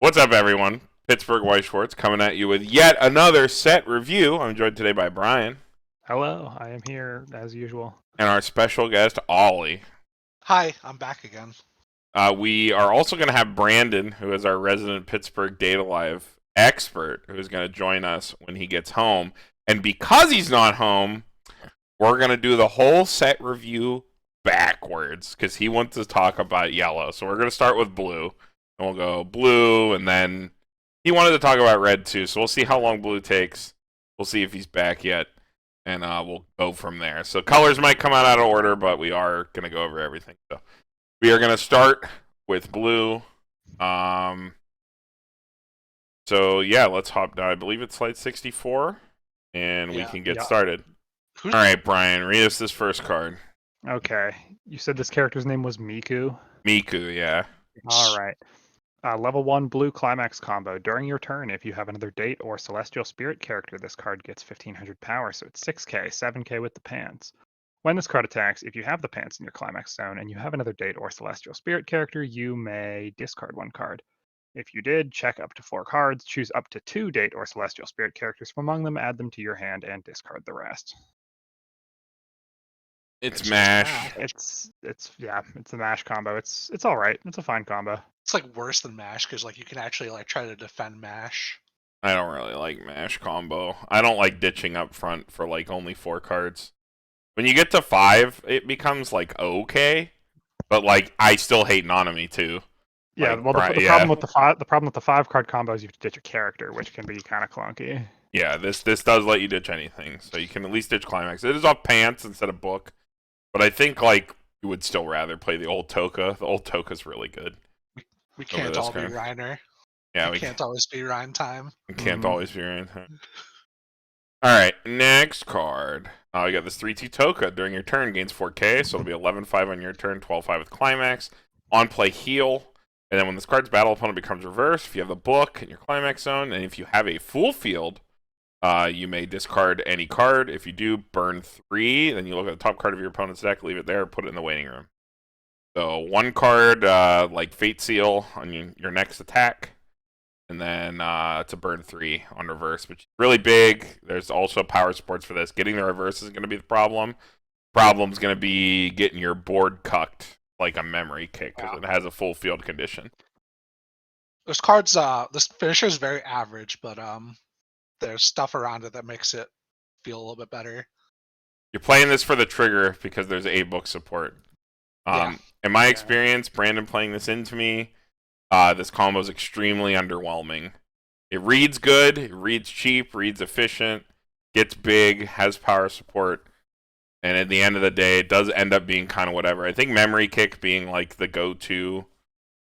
What's up, everyone? Pittsburgh White Schwartz coming at you with yet another set review. I'm joined today by Brian Hello, I am here as usual. and our special guest, Ollie. Hi, I'm back again. We are also going to have Brandon, who is our resident Pittsburgh Data Live expert, who is going to join us when he gets home. And because he's not home, we're going to do the whole set review backwards because he wants to talk about yellow. So we're going to start with blue, and we'll go blue, and then he wanted to talk about red too. So we'll see how long blue takes. We'll see if he's back yet, and we'll go from there. So colors might come out of order, but we are going to go over everything. So we are going to start with blue. So yeah, let's hop down. I believe it's slide 64, and we can get started. All right, Brian, read us this first card. Okay, you said this character's name was Miku? Miku, yeah. Alright. Level 1 blue climax combo. During your turn, if you have another date or celestial spirit character, this card gets 1500 power, so it's 6k, 7k with the pants. When this card attacks, if you have the pants in your climax zone and you have another date or celestial spirit character, you may discard one card. If you did, check up to 4 cards, choose up to 2 date or celestial spirit characters from among them, add them to your hand, and discard the rest. It's mash. It's a mash combo. It's all right. It's a fine combo. It's like worse than mash because like you can actually like try to defend mash. I don't really like mash combo. I don't like ditching up front for like only 4 cards. When you get to 5, it becomes like okay, but like I still hate Nanami too. Yeah, like, well, the problem with the 5 card combo is you have to ditch a character, which can be kind of clunky. Yeah, this does let you ditch anything, so you can at least ditch climax. It is off pants instead of book, but I think like you would still rather play the old Toka. The old Toka's really good. We can't all be Reiner. Yeah, we can't always be Ryan time. We can't always be Ryan time. All right, next card. We got this 3-2 Toka. During your turn, gains 4k, so it'll be 11-5 on your turn, 12-5 with climax. On play, heal. And then when this card's battle opponent becomes reversed, if you have a book in your climax zone, and if you have a full field, you may discard any card. If you do, burn 3. Then you look at the top card of your opponent's deck, leave it there, put it in the waiting room. So 1 card, like Fate Seal on your next attack. And then it's a burn 3 on reverse, which is really big. There's also power supports for this. Getting the reverse is going to be the problem. Problem's going to be getting your board cucked like a memory kick because it has a full field condition. This card's this finisher is very average, but there's stuff around it that makes it feel a little bit better. You're playing this for the trigger because there's a book support. In my experience, Brandon playing this into me, this combo is extremely underwhelming. It reads good, it reads cheap, reads efficient, gets big, has power support, and at the end of the day, it does end up being kind of whatever. I think Memory Kick being like the go-to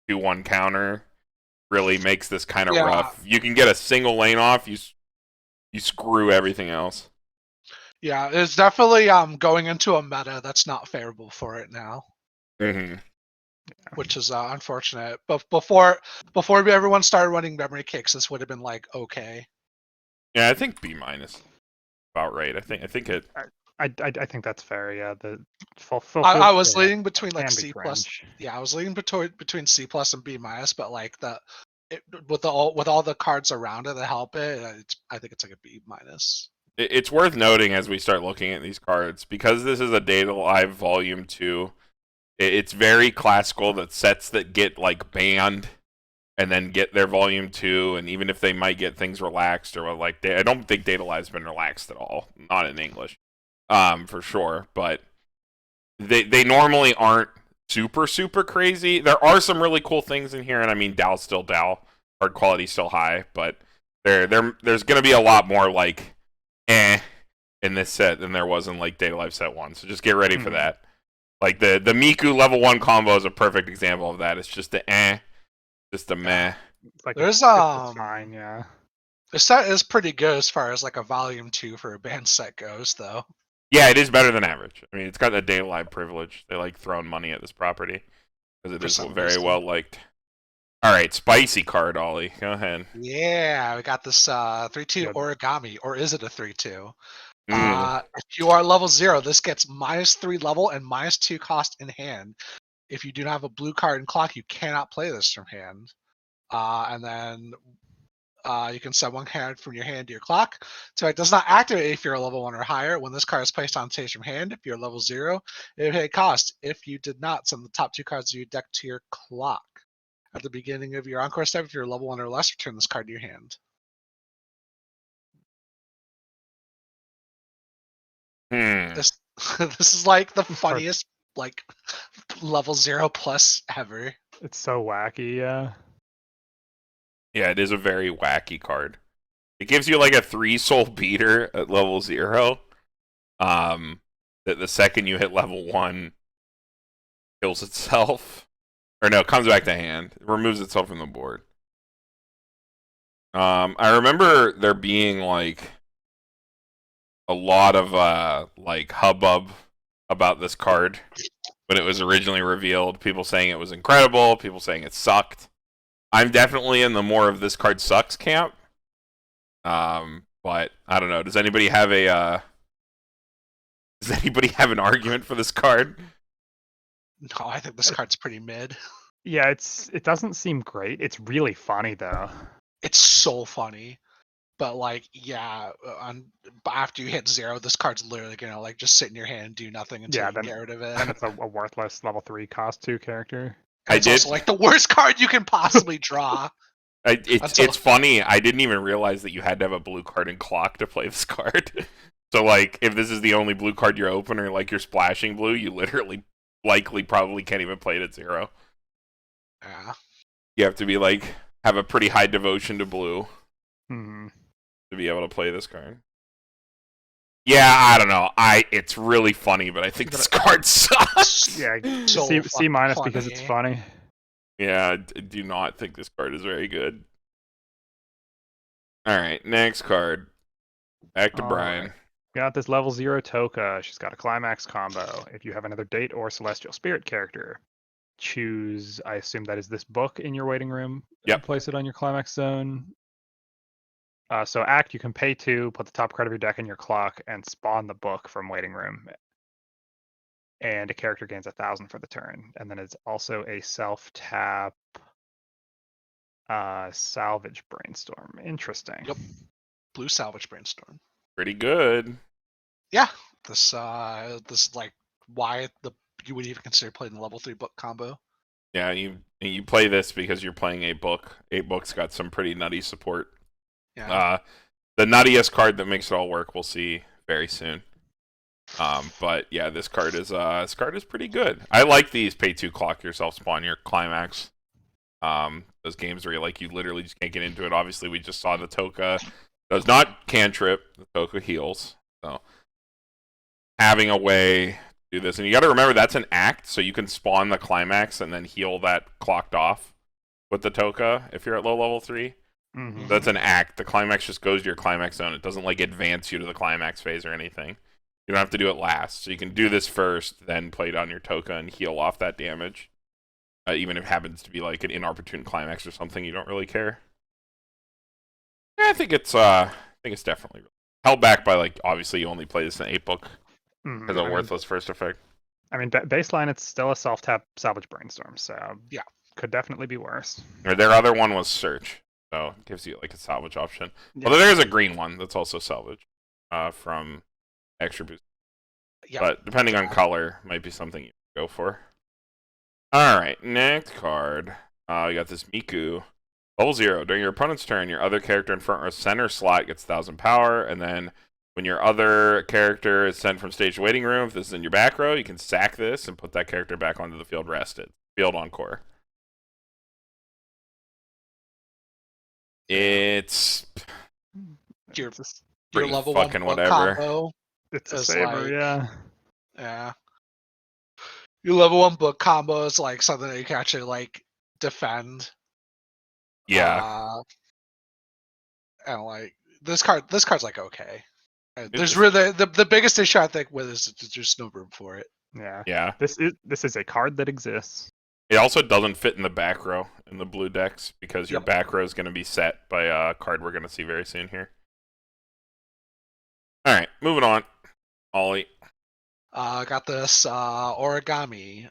2-1 counter really makes this kind of rough. You can get a single lane off, you screw everything else. Yeah, it's definitely going into a meta that's not favorable for it now. Mm-hmm. Which is unfortunate. But before everyone started running Memory Kicks, this would have been like okay. Yeah, I think B- about right. I think it. I think that's fair. Yeah, the I was leaning between like C+. Cringe. Yeah, I was leaning between C+ and B-, but like with all the cards around it that help it, I think it's like a B-. It's worth noting as we start looking at these cards, because this is a Data Live Volume 2. It's very classical that sets that get like banned and then get their Volume 2, and even if they might get things relaxed or like I don't think Data Live's been relaxed at all, not in English, for sure. But they normally aren't super crazy. There are some really cool things in here, and I mean Dow's still Dow, card quality still high, but there's gonna be a lot more like in this set than there was in like Data Live set 1. So just get ready for that. Like the Miku level 1 combo is a perfect example of that. It's just just a meh. Like there's fine, yeah. The set is pretty good as far as like a volume 2 for a band set goes, though. Yeah, it is better than average. I mean, it's got the Data Live privilege. They like throwing money at this property because it is very well liked. All right, spicy card, Ollie. Go ahead. Yeah, we got this 3-2 Origami, or is it a 3-2? If you are level 0, this gets -3 level and -2 cost in hand. If you do not have a blue card in clock, you cannot play this from hand. And then you can send one card from your hand to your clock. So it does not activate if you're a level 1 or higher. When this card is placed on stage from hand, if you're level 0, it would pay a cost. If you did not, send the top 2 cards of your deck to your clock. At the beginning of your Encore step, if you're level 1 or less, return this card to your hand. This this is like the funniest like level 0 plus ever. It's so wacky, yeah. Yeah, it is a very wacky card. It gives you like a 3-soul beater at level 0. That the second you hit level 1, kills itself. Or no, it comes back to hand. It removes itself from the board. I remember there being like a lot of like hubbub about this card when it was originally revealed. People saying it was incredible, people saying it sucked. I'm definitely in the more of this card sucks camp. But I don't know. Does anybody have an argument for this card? No, I think this card's pretty mid. Yeah, it doesn't seem great. It's really funny though. It's so funny. But like, yeah, after you hit 0, this card's literally gonna like just sit in your hand and do nothing until you get rid of it. And it's a worthless level 3 cost 2 character. It's also like the worst card you can possibly draw. It's funny. I didn't even realize that you had to have a blue card in clock to play this card. So like, if this is the only blue card you open, or like you're splashing blue, you literally probably can't even play it at 0. Yeah. You have to be like have a pretty high devotion to blue to be able to play this card. Yeah, I don't know. It's really funny, but I think this card sucks. Yeah, So C- minus funny. because it's funny. Yeah, I do not think this card is very good. All right, next card. Back to Brian. Right. Got this level 0 Toka. She's got a climax combo. If you have another date or celestial spirit character, choose, I assume that is this book in your waiting room. Yep. Place it on your climax zone. So act, you can pay 2, put the top card of your deck in your clock, and spawn the book from waiting room. And a character gains 1,000 for the turn. And then it's also a self-tap salvage brainstorm. Interesting. Yep. Blue salvage brainstorm. Pretty good. Yeah. This like why you would even consider playing the level 3 book combo. Yeah, you play this because you're playing 8 book. 8 book's got some pretty nutty support. Yeah. The nuttiest card that makes it all work we'll see very soon. But yeah, this card is pretty good. I like these pay 2 clock yourself, spawn your climax. Those games where you literally just can't get into it. Obviously, we just saw the Toka does not cantrip. The Toka heals. So having a way to do this, and you got to remember that's an act, so you can spawn the climax and then heal that clocked off with the Toka if you're at low level 3. Mm-hmm. That's an act. The climax just goes to your climax zone. It doesn't advance you to the climax phase or anything. You don't have to do it last. So you can do this first, then play it on your Toka and heal off that damage. Even if it happens to be an inopportune climax or something, you don't really care. Yeah, I think it's definitely held back by obviously you only play this in 8 book as a worthless first effect. I mean, baseline it's still a self-tap salvage brainstorm, so yeah, could definitely be worse. Or their other one was search. So it gives you a salvage option. Yeah. Although there's a green one that's also salvage from extra boost. Yeah. But depending on color, might be something you go for. Alright, next card. We got this Miku. Level 0. During your opponent's turn, your other character in front row center slot gets 1,000 power, and then when your other character is sent from stage to waiting room, if this is in your back row, you can sack this and put that character back onto the field rested. Field Encore. It's your level fucking 1 whatever. Combo it's a saber, yeah. Yeah. Your level 1 book combo is something that you can actually defend. Yeah. And this card's okay. There's really the biggest issue I think with is there's no room for it. Yeah. Yeah. This is a card that exists. It also doesn't fit in the back row in the blue decks because your back row is going to be set by a card we're going to see very soon here. All right, moving on. Ollie. Got this origami.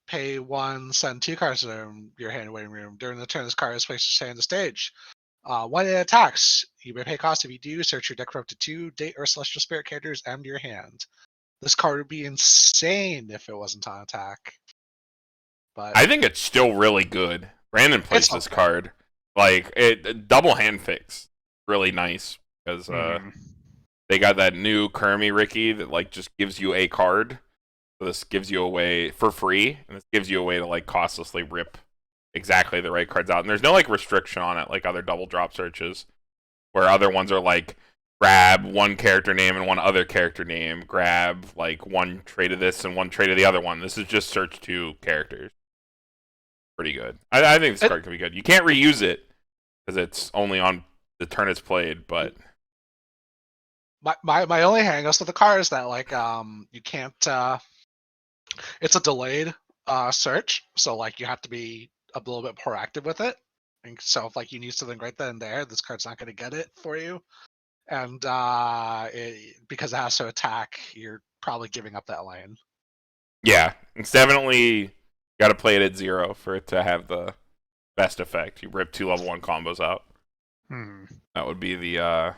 Pay 1, send 2 cards to your hand waiting room. During the turn, this card is placed to stay on the stage. When it attacks, you may pay cost. If you do, search your deck for up to 2 date or celestial spirit characters and your hand. This card would be insane if it wasn't on attack. But I think it's still really good. Brandon plays It's this okay. card. Like, double hand fix. Really nice. Because they got that new Kermie Ricky that, like, just gives you a card. So this gives you a way for free. And this gives you a way to, like, costlessly rip exactly the right cards out. And there's no, like, restriction on it, like other double drop searches. Where other ones are, like, grab one character name and one other character name. Grab, like, one trait of this and one trait of the other one. This is just search 2 characters. Pretty good. I think this card can be good. You can't reuse it because it's only on the turn it's played, but my only hang-ups with the card is that like you can't it's a delayed search, so like you have to be a little bit proactive with it. And so if like you need something right then and there, this card's not going to get it for you. And because it has to attack, you're probably giving up that lane. yeah, it's definitely got to play it at 0 for it to have the best effect. You rip 2 level 1 combos out. That would be the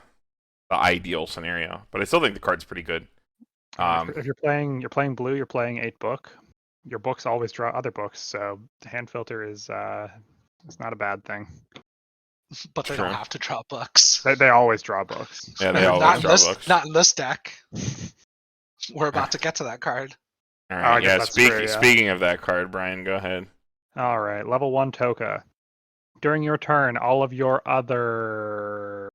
ideal scenario. But I still think the card's pretty good. If you're playing blue, you're playing 8 book. Your books always draw other books, so the hand filter is it's not a bad thing. But they True. don't have to draw books. They always draw books. Yeah, they not always in draw this, books. Not in this deck. We're about to get to that card. All I right. guess Yeah. that's true, yeah. Speaking of that card, Brian, go ahead. All right, level 1 Toka. During your turn, all of your other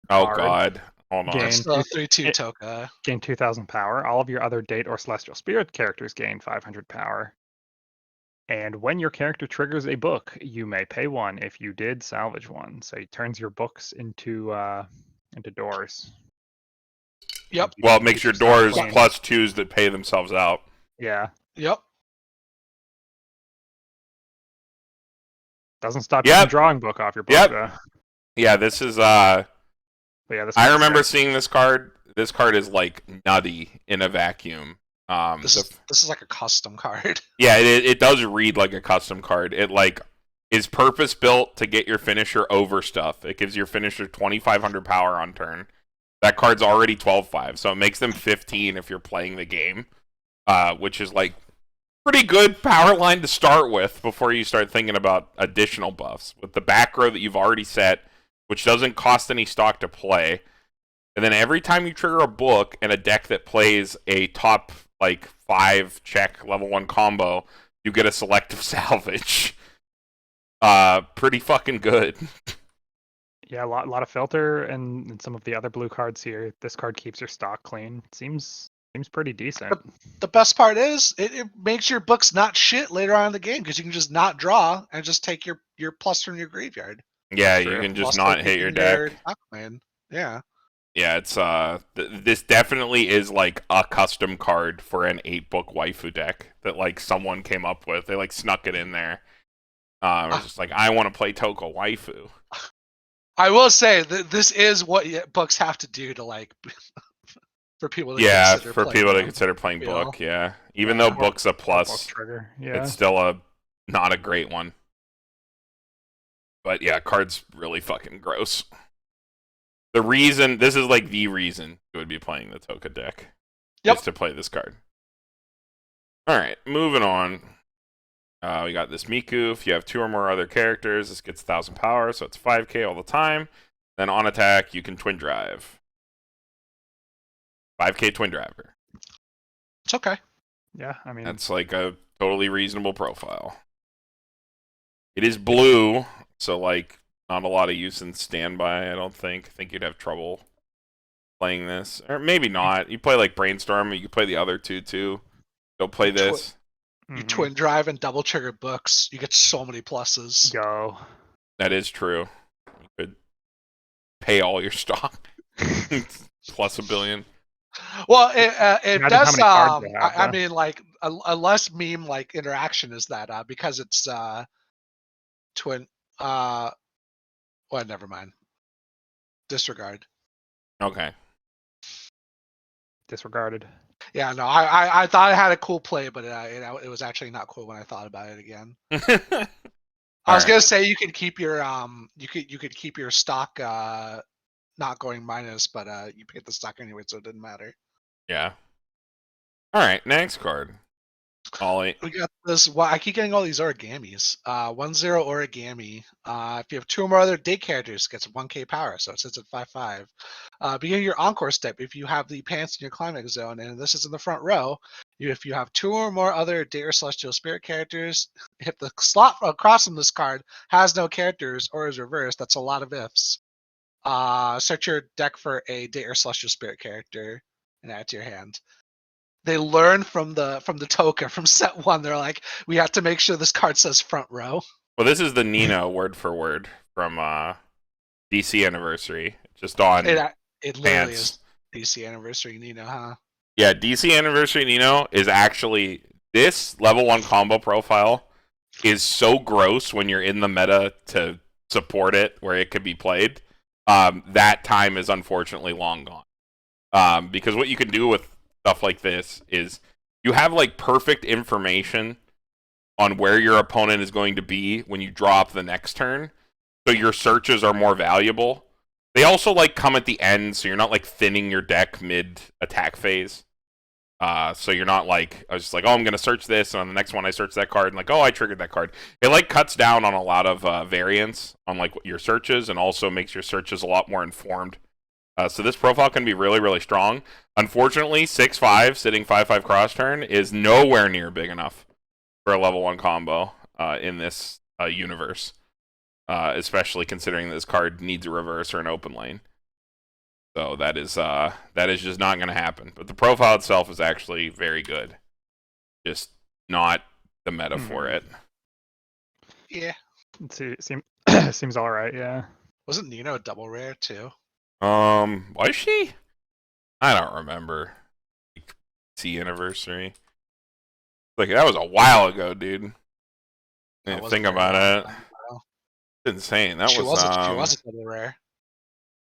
Oh Card. God. Hold on. Game. It's the two- 3/2 it- Toka. gain 2,000 power. All of your other date or celestial spirit characters gain 500 power. And when your character triggers a book, you may pay 1. If you did, salvage 1. So it turns your books into doors. Yep. Well, it makes your doors Gain. plus 2s that pay themselves out. Yeah, Yep. doesn't stop you Yep. from drawing book off your book. Yep. Though. Yeah, this is But yeah, this I one's remember sick. seeing this card. This card is like nutty in a vacuum. This is like a custom card. Yeah, it does read like a custom card. It like is purpose built to get your finisher over stuff. It gives your finisher 2,500 power on turn. That card's already 12/5, so it makes them 15 if you're playing the game, which is like pretty good power line to start with before you start thinking about additional buffs. With the back row that you've already set, which doesn't cost any stock to play, and then every time you trigger a book in a deck that plays a top like 5 check level 1 combo, you get a selective salvage. Pretty fucking good. Yeah, a lot of filter and some of the other blue cards here. This card keeps your stock clean. Seems pretty decent. The best part is it makes your books not shit later on in the game because you can just not draw and just take your plus from your graveyard. Yeah, True. you can while just still not hit your keeping deck. stock lane. Yeah. Yeah, it's this definitely is like a custom card for an 8-book waifu deck that like someone came up with. They like snuck it in there. It's just like I want to play Toko waifu. I will say that this is what books have to do to like for people to Yeah, consider for playing people to them. consider playing you book. know? Yeah, even Yeah. though book's a Book plus, trigger. Yeah. it's still not a great one. But yeah, card's really fucking gross. This is like the reason you would be playing the Toka deck. Yep. Is to play this card. Alright, moving on. We got this Miku. If you have 2 or more other characters, this gets 1,000 power, so it's 5k all the time. Then on attack, you can Twin Drive. 5k Twin Driver. It's okay. Yeah, I mean, That's like a totally reasonable profile. It is blue, so like not a lot of use in standby, I don't think. I think you'd have trouble playing this. Or maybe not. You play like Brainstorm, you can play the other 2 too. Go play this. You mhm. twin drive and double trigger books. You get so many pluses. Go. That is true. You could pay all your stock. Plus $1 billion. Well, it Imagine does. how many cards they have, I though. mean, like a less meme like interaction is that because it's twin. Well, never mind. Disregard. Okay. Disregarded. Yeah, no, I thought I had a cool play, but it was actually not cool when I thought about it again. I was Alright. gonna say you could keep your you could keep your stock not going minus, but you paid the stock anyway, so it didn't matter. Yeah. Alright, next card. Ollie. We got this. Well, I keep getting all these origamis. 1/0 origami. If you have 2 or more other date characters, it gets 1k power, so it sits at 5/5. Beginning your encore step, if you have the pants in your climax zone, and this is in the front row, if you have 2 or more other date or celestial spirit characters, if the slot across from this card has no characters or is reversed, that's a lot of ifs. Search your deck for a date or celestial spirit character and add it to your hand. They learn from the Toka from set 1. They're like, we have to make sure this card says front row. Well, this is the Nino word for word from DC Anniversary. Just on It literally pants. is DC Anniversary Nino, huh? Yeah, DC Anniversary Nino is actually this level 1 combo profile is so gross when you're in the meta to support it where it could be played. That time is unfortunately long gone. Because what you can do with stuff like this is you have like perfect information on where your opponent is going to be when you drop the next turn, so your searches are more valuable. They also like come at the end, so you're not like thinning your deck mid attack phase. So you're not like, I was just like, oh, I'm gonna search this, and on the next one I search that card, and like, oh, I triggered that card. It like cuts down on a lot of variance on like your searches, and also makes your searches a lot more informed. So this profile can be really, really strong. Unfortunately, 6/5 sitting 5/5 cross turn is nowhere near big enough for a level 1 combo in this universe, especially considering this card needs a reverse or an open lane. So that is just not going to happen. But the profile itself is actually very good, just not the meta for it. Yeah. Seems all right. Yeah. Wasn't Nino a double rare too? Was she? I don't remember. DC Anniversary. Like, that was a while ago, dude. Think about it. It's insane. That she was she was a double rare.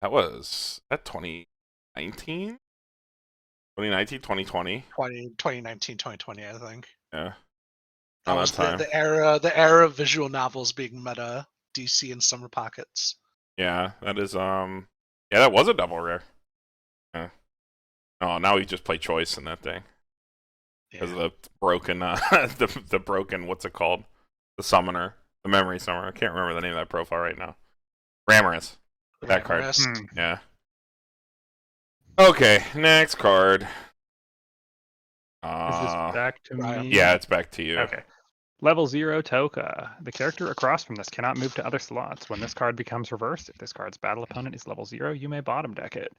That was that 2019? 2019, 2020? 2019, 2020, I think. Yeah. That was the era of visual novels being meta DC and summer pockets. Yeah, that is yeah, that was a double rare. Yeah. Oh, now we just play choice in that thing. Because of the broken the broken, what's it called? The summoner. The memory summoner. I can't remember the name of that profile right now. Ramirez. That card. Yeah. Okay, next card. Is this back to me? Yeah, it's back to you. Okay. Level 0 Toka. The character across from this cannot move to other slots. When this card becomes reversed, if this card's battle opponent is level 0, you may bottom deck it.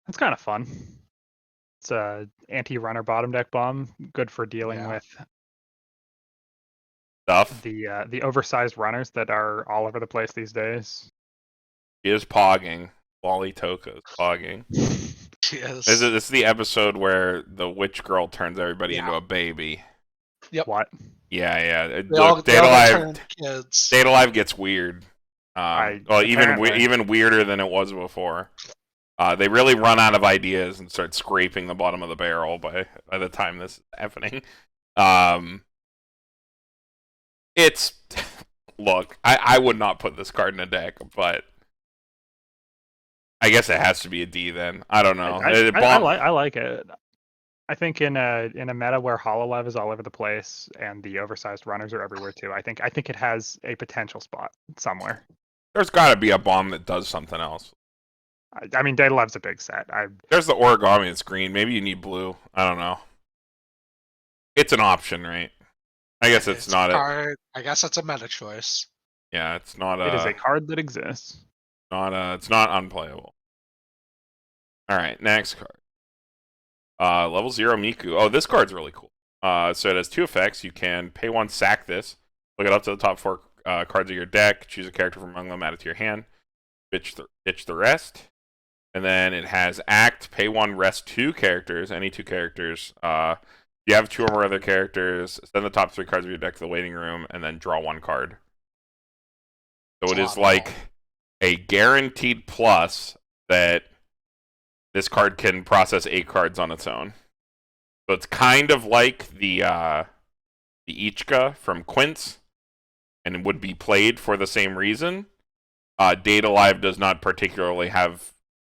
That's kind of fun. It's a anti-runner bottom deck bomb, good for dealing with stuff. The oversized runners that are all over the place these days. He is pogging. Wally Toka is pogging. Yes. This is the episode where the witch girl turns everybody into a baby. Yep. What? Yeah. Look, Date Alive gets weird. Even weirder than it was before. They really run out of ideas and start scraping the bottom of the barrel by the time this is happening. It's look, I would not put this card in a deck, but I guess it has to be a D then. I don't know. I like it. I think in a meta where HoloLev is all over the place and the oversized runners are everywhere too, I think it has a potential spot somewhere. There's got to be a bomb that does something else. I mean, Datalev's a big set. There's the origami that's green. Maybe you need blue. I don't know. It's an option, right? I guess it's not a card. I guess it's a meta choice. Yeah, it's not It is a card that exists. It's not unplayable. All right, next card. Level 0 Miku. Oh, this card's really cool. So it has 2 effects. You can pay 1, sack this. Look it up to the top 4 cards of your deck. Choose a character from among them, add it to your hand. Ditch the rest. And then it has act, pay 1, rest 2 characters, any 2 characters. You have 2 or more other characters, send the top 3 cards of your deck to the waiting room, and then draw 1 card. So it is like a guaranteed plus that this card can process 8 cards on its own. So it's kind of like the Ichka from Quince, and it would be played for the same reason. Data Live does not particularly have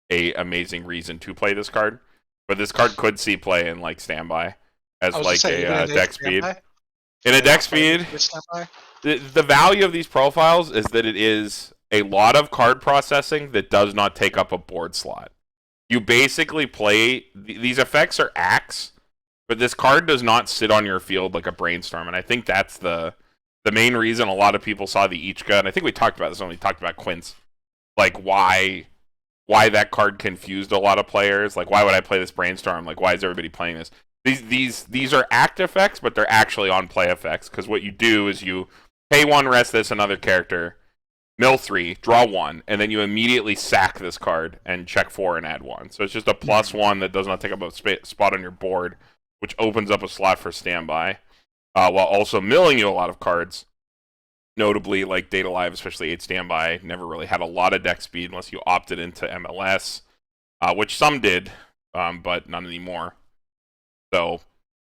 a amazing reason to play this card, but this card could see play in like standby as I was like just saying, even a in deck speed. standby, In a they deck don't play speed, with standby. the value of these profiles is that it is a lot of card processing that does not take up a board slot. You basically play these effects are acts, but this card does not sit on your field like a brainstorm, and I think that's the main reason a lot of people saw the Ichka, and I think we talked about this when we talked about Quince, like why that card confused a lot of players. Like, why would I play this brainstorm? Like, why is everybody playing this? These are act effects, but they're actually on play effects, because what you do is you pay 1, rest this another character, mill 3, draw 1, and then you immediately sack this card and check 4 and add 1. So it's just a +1 that does not take up a spot on your board, which opens up a slot for standby, while also milling you a lot of cards. Notably, like Data Live, especially 8 standby, never really had a lot of deck speed unless you opted into MLS, which some did, but none anymore. So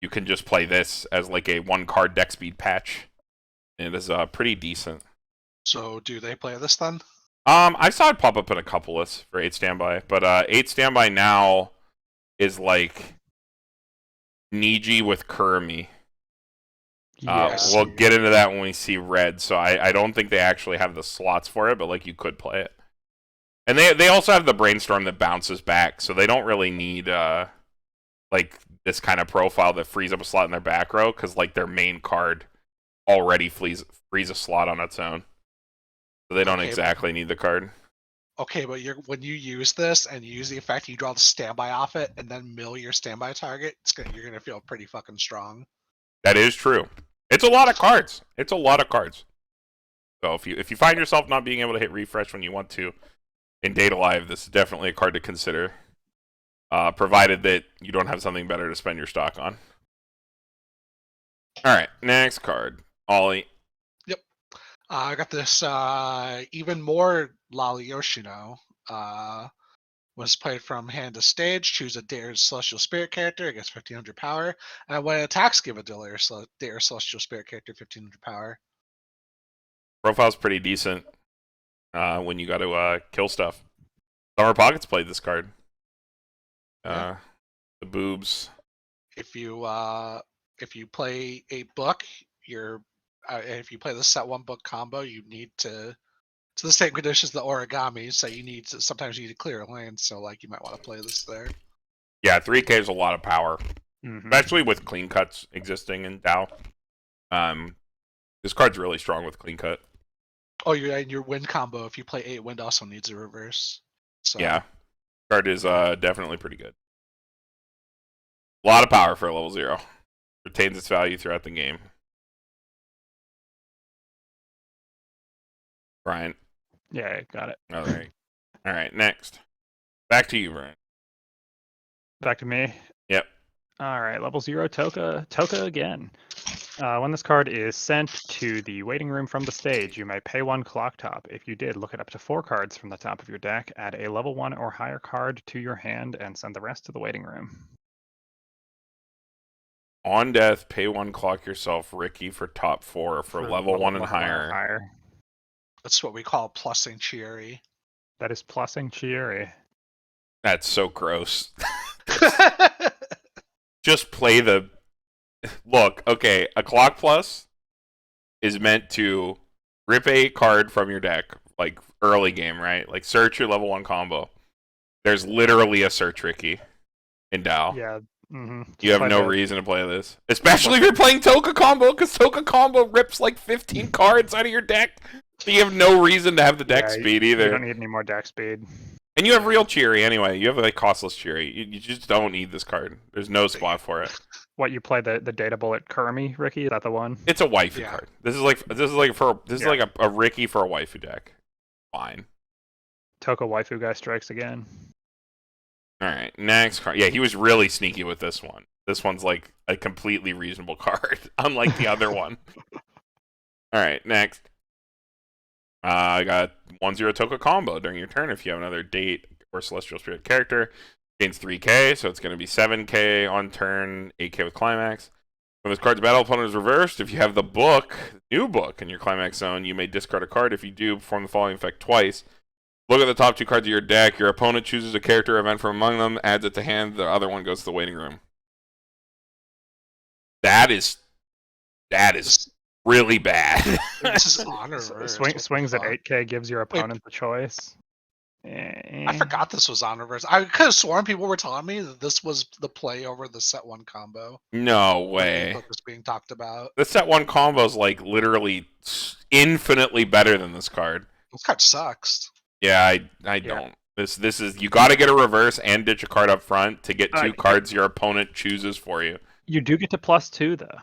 you can just play this as like a 1-card deck speed patch. It is pretty decent. So do they play this then? I saw it pop up in a couple lists for 8 standby, but 8 standby now is like Niji with Kurumi. Yes. We'll get into that when we see red, so I don't think they actually have the slots for it, but like you could play it. And they also have the brainstorm that bounces back, so they don't really need like this kind of profile that frees up a slot in their back row, because like their main card already frees a slot on its own. So they don't exactly need the card. Okay, but when you use this and you use the effect, you draw the standby off it, and then mill your standby target. You're gonna feel pretty fucking strong. That is true. It's a lot of cards. It's a lot of cards. So if you find yourself not being able to hit refresh when you want to in Data Live, this is definitely a card to consider, provided that you don't have something better to spend your stock on. All right, next card, Ollie. Yep, I got this even more Lali Yoshino. Was played from hand to stage. Choose a Dare Celestial Spirit character. It gets 1500 power. And when it attacks, give a Dare Celestial Spirit character 1500 power. Profile's pretty decent when you got to kill stuff. Summer Pockets played this card. The boobs. If you play a book, if you play the set 1 book combo, you need to the same conditions the origami, so sometimes you need to clear a lane, so like you might want to play this there. Yeah, 3K is a lot of power, especially with clean cuts existing in DAO. This card's really strong with clean cut. Oh, your wind combo, if you play 8 wind, also needs a reverse. So yeah, card is definitely pretty good. A lot of power for a level 0. Retains its value throughout the game. Brian. Yeah, got it. All right, next. Back to you, Brian. Back to me. Yep. All right, level 0 Toka again. When this card is sent to the waiting room from the stage, you may pay 1 clock top. If you did, look at up to 4 cards from the top of your deck, add a level 1 or higher card to your hand, and send the rest to the waiting room. On death, pay 1 clock yourself, Ricky, for top 4 for level 1 and higher. That's what we call plussing Chieri. That is plussing Chieri. That's so gross. Just play the... Look, okay, a clock plus is meant to rip a card from your deck, like early game, right? Like search your level 1 combo. There's literally a search Ricky in DAO. Yeah. You have no reason to play this. Especially if you're playing Toka Combo, because Toka Combo rips like 15 cards out of your deck. So you have no reason to have the deck speed either. You don't need any more deck speed. And you have real Chieri anyway. You have like costless Chieri. You just don't need this card. There's no spot for it. What, you play the data bullet Kurumi, Ricky? Is that the one? It's a waifu card. This is like a Ricky for a waifu deck. Fine. Toka waifu guy strikes again. Alright, next card. Yeah, he was really sneaky with this one. This one's like a completely reasonable card, unlike the other one. Alright, next. I got 1/0 Toka combo during your turn. If you have another date or Celestial Spirit character, Gains 3k, so it's going to be 7k on turn, 8k with climax. When this card's battle opponent is reversed, if you have the new book in your climax zone, you may discard a card. If you do, perform the following effect twice. Look at the top 2 cards of your deck. Your opponent chooses a character or event from among them, adds it to hand. The other one goes to the waiting room. That is really bad. This is on reverse. Swings at What the fuck? 8k gives your opponent the choice. I forgot this was on reverse. I could have sworn people were telling me that this was the play over the set 1 combo. No The way. book was being talked about. The set 1 combo is like literally infinitely better than this card. This card sucks. Yeah, I don't. This is you got to get a reverse and ditch a card up front to get 2 cards your opponent chooses for you. You do get to +2 though.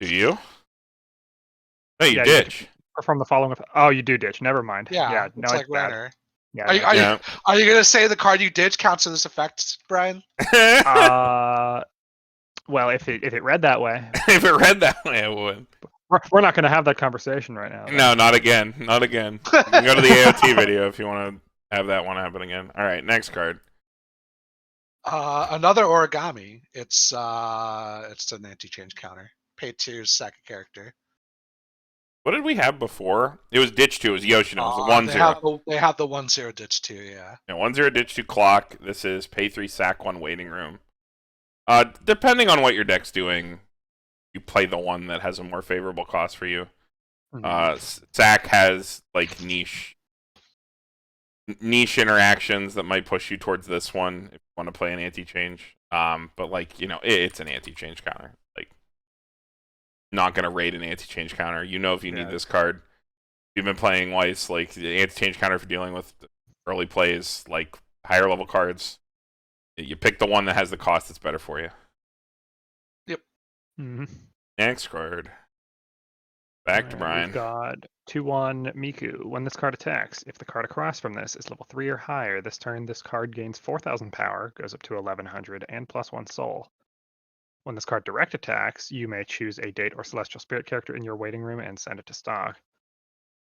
Do you? No, you Yeah, ditch. From the following. Oh, you do ditch. Never mind. Yeah, no, it's like bad. Renner. Yeah. Are you gonna say the card you ditch counts to this effect, Brian? Well, if it read that way, If it read that way, I would. we're not going to have that conversation right now. No, not again. Not again. You can go to the AOT video if you want to have that one happen again. All right, next card. Another origami. It's an anti-change counter. Pay 2, sack a character. What did we have before? It was ditch 2. It was Yoshino. It was a 1-0. They have the 1-0 ditch 2, yeah. Yeah, 1-0 ditch 2 clock. This is pay 3, sack 1 waiting room. Depending on what your deck's doing, you play the one that has a more favorable cost for you. Sack has like niche interactions that might push you towards this one if you want to play an anti-change. But like, you know, it's an anti-change counter. Like, not gonna raid an anti-change counter. You know, if you need this card, you've been playing Weiss, like the anti-change counter for dealing with early plays, like higher level cards. You pick the one that has the cost that's better for you. Yep. Next card. Back to Brian. We've got 2/1 Miku. When this card attacks, if the card across from this is level 3 or higher, this turn this card gains 4,000 power, goes up to 1,100, and +1 soul. When this card direct attacks, you may choose a date or celestial spirit character in your waiting room and send it to stock.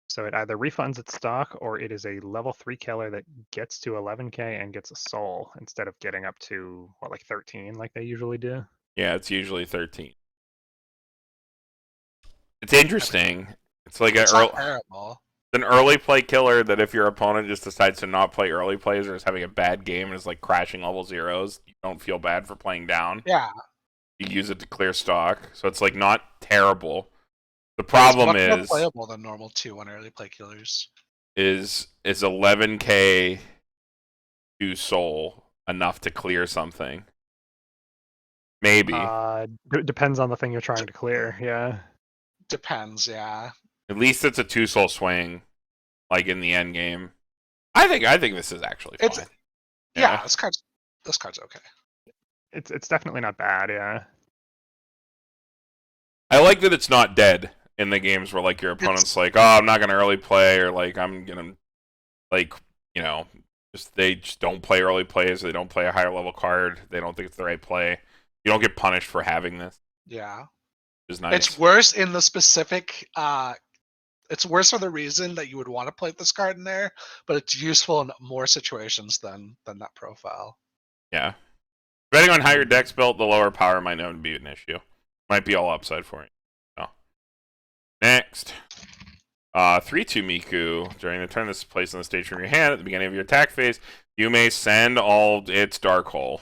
So it either refunds its stock or it is a level 3 killer that gets to 11k and gets a soul instead of getting up to, like 13 like they usually do? Yeah, it's usually 13. It's interesting. It's like Not terrible. an early play killer that if your opponent just decides to not play early plays or is having a bad game and is like crashing level 0s, you don't feel bad for playing down. Yeah. You use it to clear stock, so it's like not terrible. The problem it's much is more playable than normal 2/1 early play killers. is 11k to soul enough to clear something? Maybe. Depends on the thing you're trying to clear. Yeah. Depends, yeah. At least it's a 2 soul swing, like in the end game. I think this is actually fine. Yeah, this card's okay. It's definitely not bad. Yeah. I like that it's not dead in the games where like your opponent's like, oh, I'm not gonna early play, or like I'm gonna, like, you know, they just don't play early plays. They don't play a higher level card. They don't think it's the right play. You don't get punished for having this. Yeah. Which is nice. It's worse in the specific. It's worse for the reason that you would want to play this card in there, but it's useful in more situations than that profile. Yeah. Depending on how your deck's built, the lower power might not be an issue. Might be all upside for you. Oh. Next. 3/2 Miku. During the turn this is placed on the stage from your hand at the beginning of your attack phase, you may send all its Dark Hole.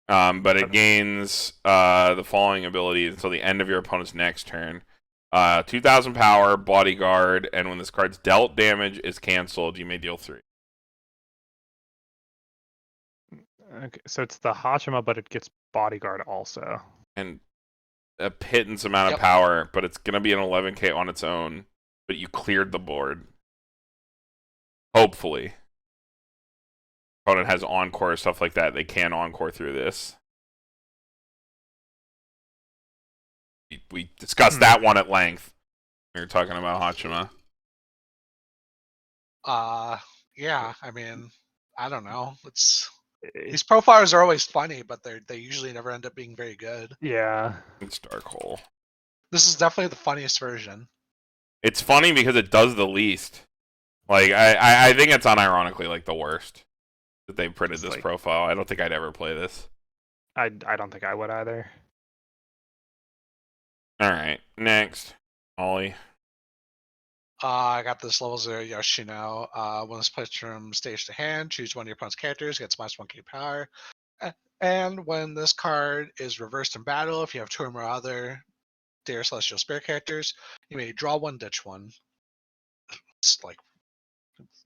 But it gains the following abilities until the end of your opponent's next turn. 2,000 power, bodyguard, and when this card's dealt damage is cancelled, you may deal 3. Okay, so it's the Hachima, but it gets bodyguard also. And a pittance amount of power, but it's going to be an 11k on its own, but you cleared the board. Hopefully. Opponent has encore, stuff like that. They can encore through this. We discussed that one at length. We were talking about Hachima. Yeah, I mean, I don't know. These profiles are always funny, but they usually never end up being very good. Yeah. It's Dark Hole. This is definitely the funniest version. It's funny because it does the least. Like, I think it's unironically like the worst. that they printed It's this like- profile. I don't think I'd ever play this. I don't think I would either. All right, next, Ollie. I got this level 0 Yoshino. When it's placed from stage to hand, choose one of your opponent's characters, gets minus 1k power. And when this card is reversed in battle, if you have 2 or more other Dear Celestial Spirit characters, you may draw one, ditch one. It's like,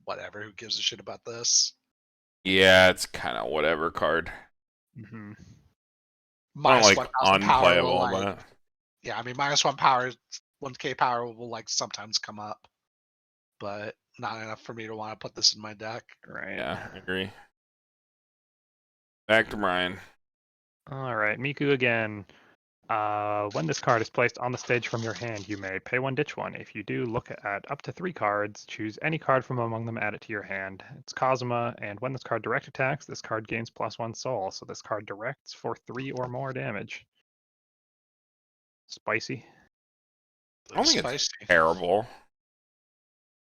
whatever, who gives a shit about this? Yeah, it's kind of whatever card. Hmm. Not Minus like 1,000 power will, unplayable, like, but yeah, I mean, minus 1 power, 1k power will like sometimes come up, but not enough for me to want to put this in my deck. Right. yeah, I agree. Back to Brian. All right, Miku again. When this card is placed on the stage from your hand, you may pay one, ditch one. If you do, look at up to 3 cards, choose any card from among them, add it to your hand. It's Kazuma, and when this card direct attacks, this card gains +1 soul. So this card directs for 3 or more damage. Spicy. I don't think it's Spicy. terrible.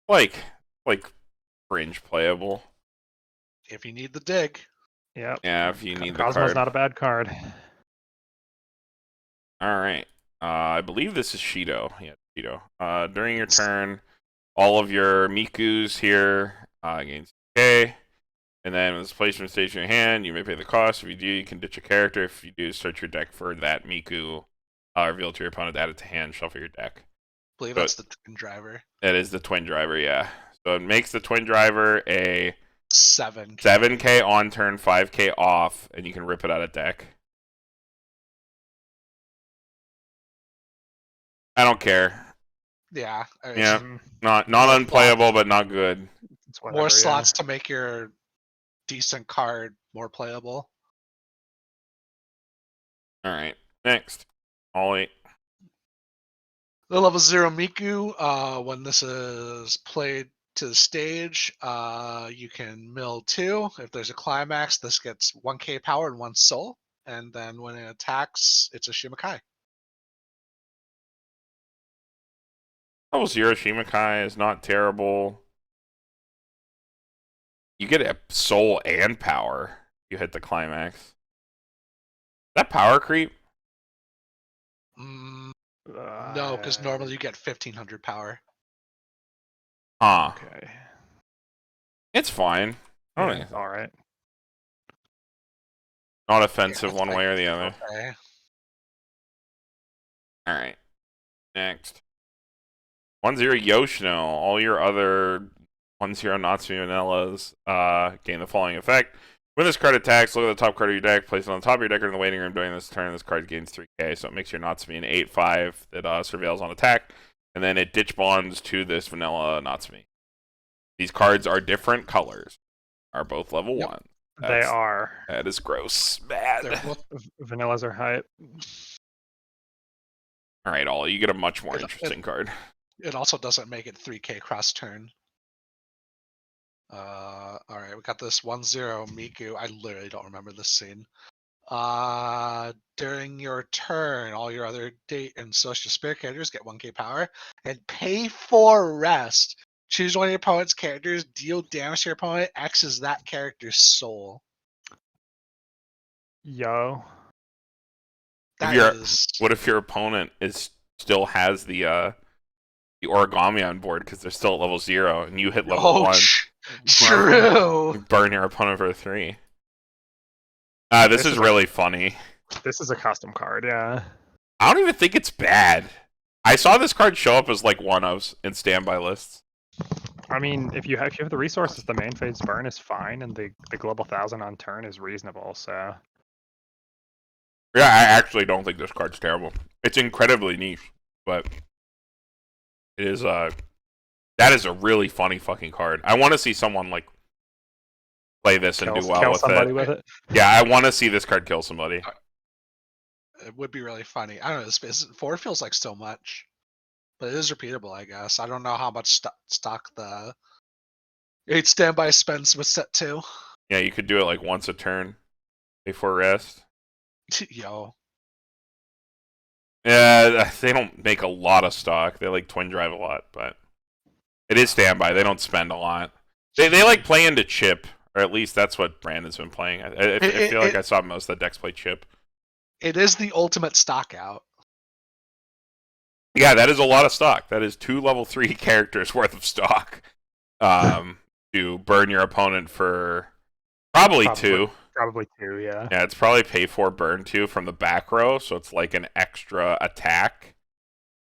Like fringe playable. If you need the dig. Yep. Yeah, if you need the Kazuma's card. not a bad card. All right. I believe this is Shido. Yeah, Shido. During your turn, all of your Mikus here gain K. And then when it's placed from the stage in your hand, you may pay the cost. If you do, you can ditch a character. If you do, search your deck for that Miku. Reveal to your opponent, add it to hand, shuffle your deck. I believe But- that's the twin driver. That is the twin driver, yeah. So it makes the twin driver a 7. 7k on turn, 5k off, and you can rip it out of deck. I don't care. Yeah. I mean, Yeah. Mm, Not unplayable, but not good. it's whatever, More yeah. slots to make your decent card more playable. All right, next, Ollie. The level 0 Miku, when this is played to the stage, you can mill 2. If there's a climax, this gets 1k power and 1 soul. And then when it attacks, it's a Shimakai. Level 0 Shimakai is not terrible. You get a soul and power. You hit the climax. That power creep? No, because normally you get 1500 power. Huh. Okay. It's fine. I don't Yeah, think it's all right. not offensive it's one like- way or the other. Okay. All right. Next. 1-0 Yoshino. All your other 1-0 Natsume Vanillas gain the following effect. When this card attacks, look at the top card of your deck, place it on the top of your deck or in the waiting room during this turn. This card gains 3k, so it makes your Natsume an 8/5 that surveils on attack, and then it ditch bonds to this vanilla Natsume. These cards are different colors. Are both level Yep. 1. They That's- are. That is gross. Bad. They're both- Vanillas are hype. All right, Ollie, you get a much more It- interesting card. It also doesn't make it 3k cross turn. All right, we got this 1-0 Miku. I literally don't remember this scene. During your turn, all your other date and social spirit characters get 1k power and pay for rest. Choose one of your opponent's characters, deal damage to your opponent, X is that character's soul. Yo. That you're- is What if your opponent still has the origami on board because they're still at level 0 and you hit level 1? True. You burn your opponent for 3. This is is a- really funny. This is a custom card, yeah. I don't even think it's bad. I saw this card show up as like one-ofs in standby lists. I mean, if you have the resources, the main phase burn is fine, and the global 1000 on turn is reasonable. So Yeah, I actually don't think this card's terrible. It's incredibly niche, but it is that is a really funny fucking card. I want to see someone like play this and do well kill with somebody it. with it. Yeah, I want to see this card kill somebody. It would be really funny. I don't know. This 4 feels like so much, but it is repeatable, I guess. I don't know how much stock the 8 standby spends with set 2. Yeah, you could do it like once a turn before rest. Yo, Yeah, they don't make a lot of stock. They like twin drive a lot, but it is standby. They don't spend a lot. They like play into chip or at least that's what Brandon's been playing. I feel like I saw most of the decks play Chip. It is the ultimate stock out. Yeah, that is a lot of stock. That is 2 level 3 characters worth of stock. To burn your opponent for probably 2. Probably 2, yeah. Yeah, it's probably pay 4 burn 2 from the back row, so it's like an extra attack.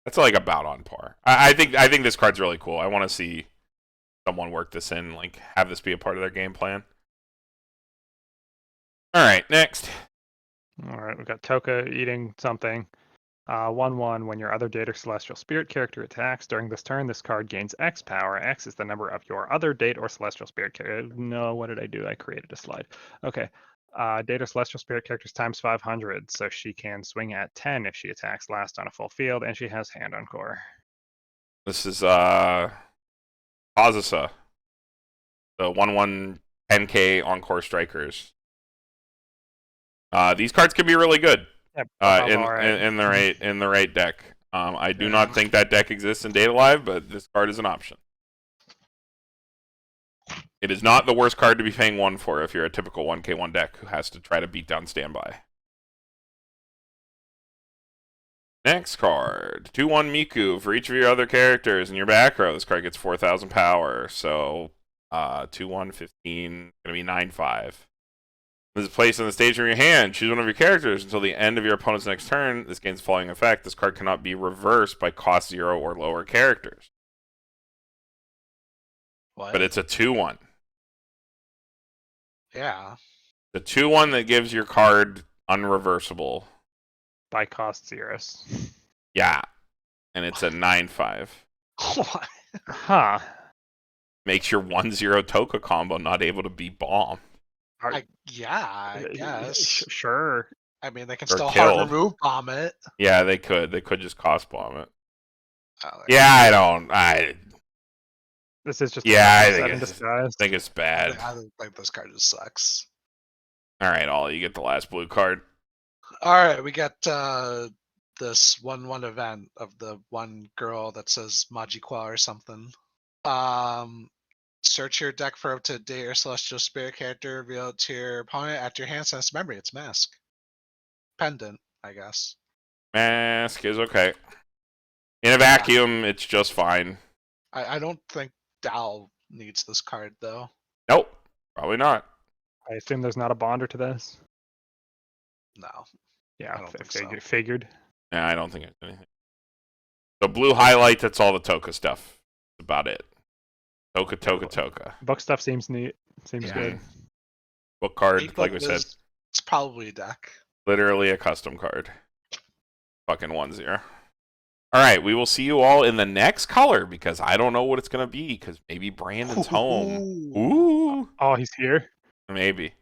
That's like about on par. I think this card's really cool. I want to see someone work this in, like have this be a part of their game plan. All right, next. All right, we've got Toka eating something. 1/1. When your other Date or Celestial Spirit character attacks during this turn, this card gains X power. X is the number of your other Date or Celestial Spirit character. No, what did I do? I created a slide. Okay. Date or Celestial Spirit characters times 500, so she can swing at 10 if she attacks last on a full field, and she has Hand Encore. This is Kazusa, the 1/1 10k Encore strikers. These cards can be really good. Yep, in the right deck. I do not think that deck exists in Data Live, but this card is an option. It is not the worst card to be paying 1 for if you're a typical 1k1 deck who has to try to beat down standby. Next card, 2/1 Miku. For each of your other characters in your back row, this card gets 4,000 power. So 2/1 15, gonna be 9/5. This is placed on the stage from your hand. Choose one of your characters until the end of your opponent's next turn. This gains the following effect. This card cannot be reversed by cost 0 or lower characters. What? But it's a 2/1. Yeah. The 2/1 that gives your card unreversible. By cost zeros. Yeah. And it's a 9/5. What? Huh. Makes your 1/0 Toka combo not able to be bomb. I guess. Sure. I mean, they can Or still killed. hard remove bomb it. Yeah, they could. They could just cost bomb it. Oh, Yeah, This is just Yeah, I a think set in it's- disguise. think it's bad. I think this card just sucks. All right, Ollie, you get the last blue card. All right, we got this 1/1 event of the one girl that says Majikwa or something. Search your deck for up to Date or Celestial Spirit character, reveal it to your opponent after your hand sends memory. It's Mask. Pendant, I guess. Mask is okay. In a vacuum, it's just fine. I don't think Dal needs this card though. Nope, probably not. I assume there's not a bonder to this. No. Yeah, I don't think so. figured. Yeah, I don't think it's anything. The blue highlight, that's all the Toka stuff. That's about it. Toka. Book stuff seems neat. Seems Yeah. good. Book card, Eight like we book said, is- it's probably a deck. literally a custom card. Fucking 1/0. All right, we will see you all in the next color because I don't know what it's gonna be because maybe Brandon's home. Ooh, Oh, he's here. maybe.